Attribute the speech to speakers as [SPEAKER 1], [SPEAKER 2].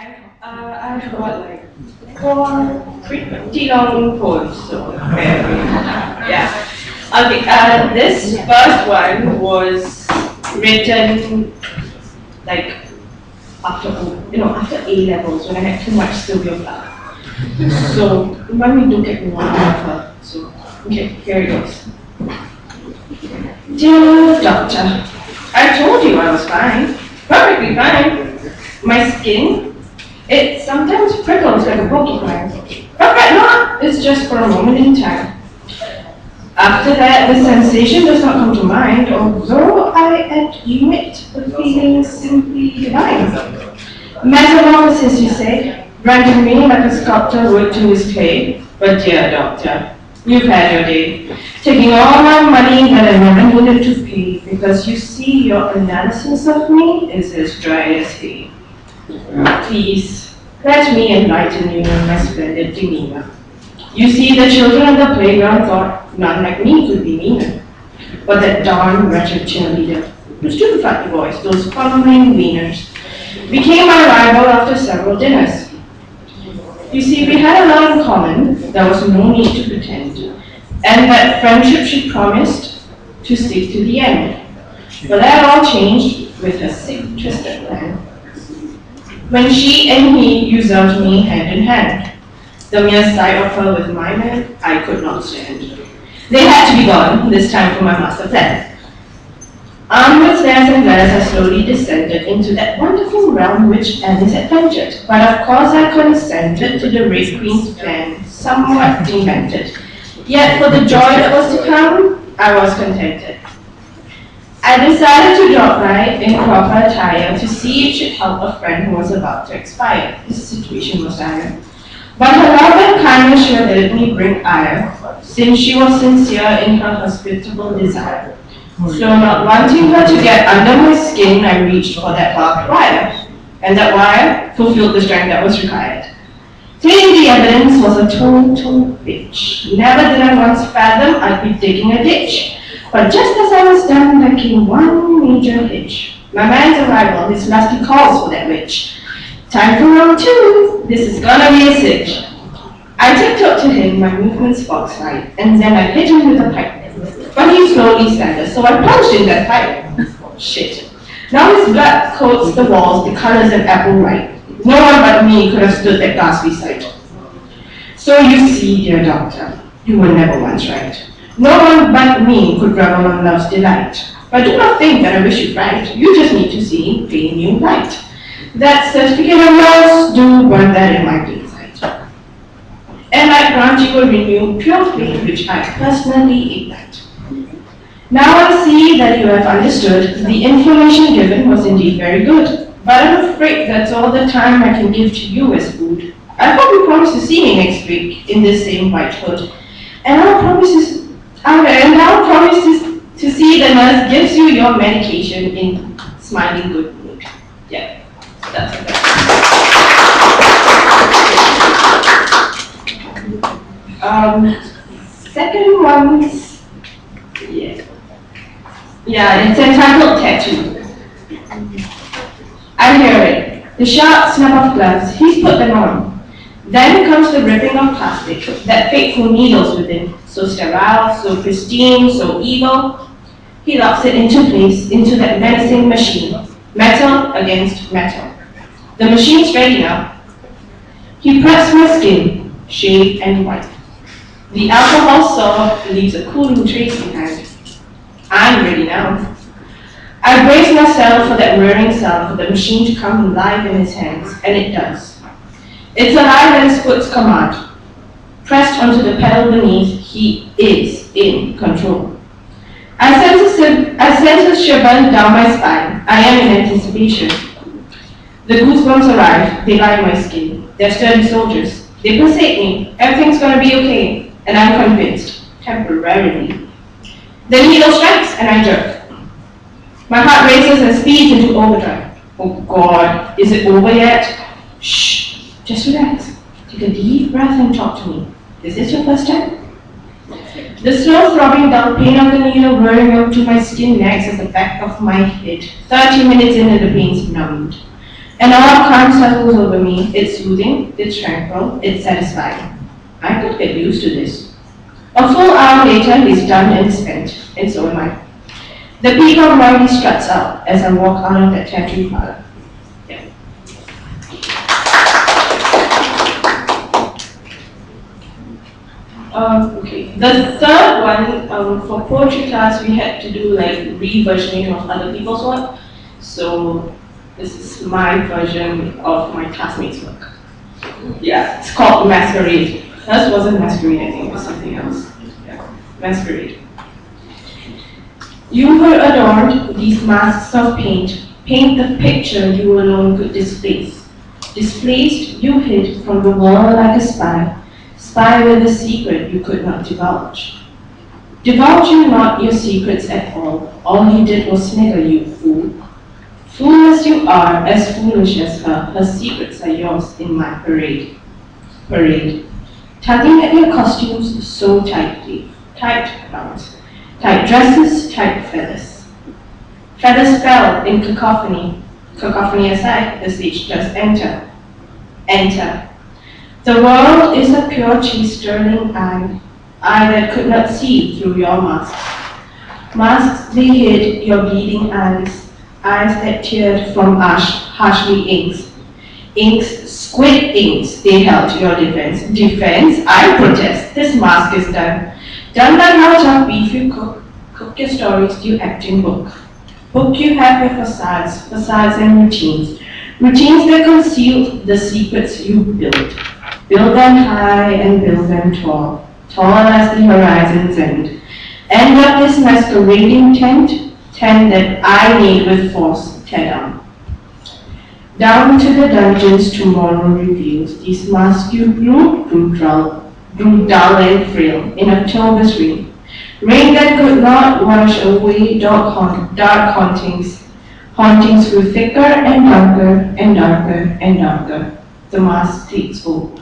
[SPEAKER 1] I've got like four pretty long poems, so yeah. Okay, this first one was written like after after A levels when I had too much sylvia plath. So when we don't get more of her. So okay, here it goes. Dear doctor, I told you I was fine, perfectly fine. My skin, it sometimes prickles like a porcupine, but right now it's just for a moment in time. After that, the sensation does not come to mind, although I admit the feeling is simply divine. Metamorphosis, you say, branding me like a sculptor would to his clay. But dear doctor, you've had your day, taking all my money that I never needed to pay, because you see your analysis of me is as dry as hay. Please, let me enlighten you in my splendid demeanor. You see, the children of the playground thought none like me could be meaner. But that darn wretched cheerleader, those two fat boys, those following wieners, became my rival after several dinners. You see, we had a lot in common, there was no need to pretend, and that friendship she promised to stick to the end. But that all changed with a sick, twisted plan. When she and he usurped me hand in hand. The mere sight of her with my men, I could not stand. They had to be gone, this time for my master plan. Armed with snares and glares, I slowly descended into that wonderful realm which Alice had ventured. But of course I consented to the Red Queen's plan, somewhat demented. Yet for the joy that was to come, I was contented. I decided to drop by in proper attire to see if she'd help a friend who was about to expire. This situation was dire. But her love and kindness sure let me bring ire, since she was sincere in her hospitable desire. So not wanting her to get under my skin, I reached for that barbed wire, and that wire fulfilled the strength that was required. Clearly the evidence was a total bitch. Never did I once fathom I'd be digging a ditch. But just as I was done, there came one major hitch. My man's arrival, his lusty calls for that witch. Time for round two, this is gonna be a cinch. I tiptoed to him, my movements fox-like, and then I hit him with a pipe. But he slowly staggered, so I plunged in that pipe. Shit. Now his blood coats the walls, the colors an apple ripe. No one but me could have stood that ghastly sight. So you see, dear doctor, you were never once right. No one but me could revel on love's delight. But do not think that I wish you right. You just need to see plain new light. That certificate of yours, do burn that in my plain sight. And I grant you a renewed pure flame which I personally ignite. Now I see that you have understood the information given was indeed very good. But I'm afraid that's all the time I can give to you as food. I hope you promise to see me next week in this same white hood. And I'll promise to see the nurse gives you your medication in smiling good mood. Yeah, that's it. Second one's, yeah, it's entitled Tattoo. I hear it, the sharp snap of gloves, he's put them on. Then comes the ripping of plastic, that fateful needles within, so sterile, so pristine, so evil. He locks it into place, into that menacing machine, metal against metal. The machine's ready now. He preps my skin, shaved and white. The alcohol saw leaves a cooling trace behind. I'm ready now. I brace myself for that whirring sound, for the machine to come alive in his hands, and it does. It's alive at his foot's command. Pressed onto the pedal beneath, he is in control. I sense a shiver down my spine. I am in anticipation. The goosebumps arrive, they line my skin. They're sturdy soldiers. They persuade me, everything's gonna be okay, and I'm convinced, temporarily. The needle strikes, and I jerk. My heart races and speeds into overdrive. Oh God, is it over yet? Shh, just relax. Take a deep breath and talk to me. Is this your first time? The slow throbbing dull pain of the needle whirring up to my skin nags at the back of my head. 30 minutes in and the pain's numbed. An odd calm settles over me. It's soothing, it's tranquil, it's satisfying. I could get used to this. A full hour later, he's done and spent, and so am I. The peacock royally struts out as I walk out of that tattoo parlor. Yeah. Okay. The third one, for poetry class, we had to do like reversioning of other people's work. So this is my version of my classmates' work. Yeah, it's called Masquerade. Hers wasn't Masquerade, I think it was something else. Yeah, Masquerade. You were adorned, these masks of paint, paint the picture you alone could displace. Displaced, you hid from the world like a spy, spy with a secret you could not divulge. Divulge you not your secrets at all you did was snigger, you fool. Fool as you are, as foolish as her secrets are yours in my parade. Tugging at your costumes so tightly, tight gowns, tight dresses, tight feathers. Feathers fell in cacophony. Cacophony aside, the stage does enter. Enter. The world is a pure chaste sterling eye that could not see through your masks. Masks they hid your bleeding eyes that teared from harshly inks, squid inks, they held your defense. Defense? I protest, this mask is done. Done by how tough beef you cook your stories, you acting book. Book you have your facades and routines that conceal the secrets you build. Build them high and build them tall as the horizon's end. End up this masquerading tent that I made with force, tear down. Down to the dungeons tomorrow reveals, these masks you grew dull and frail in October's rain. Rain that could not wash away dark hauntings grew thicker and darker and darker and darker. The mask takes hold.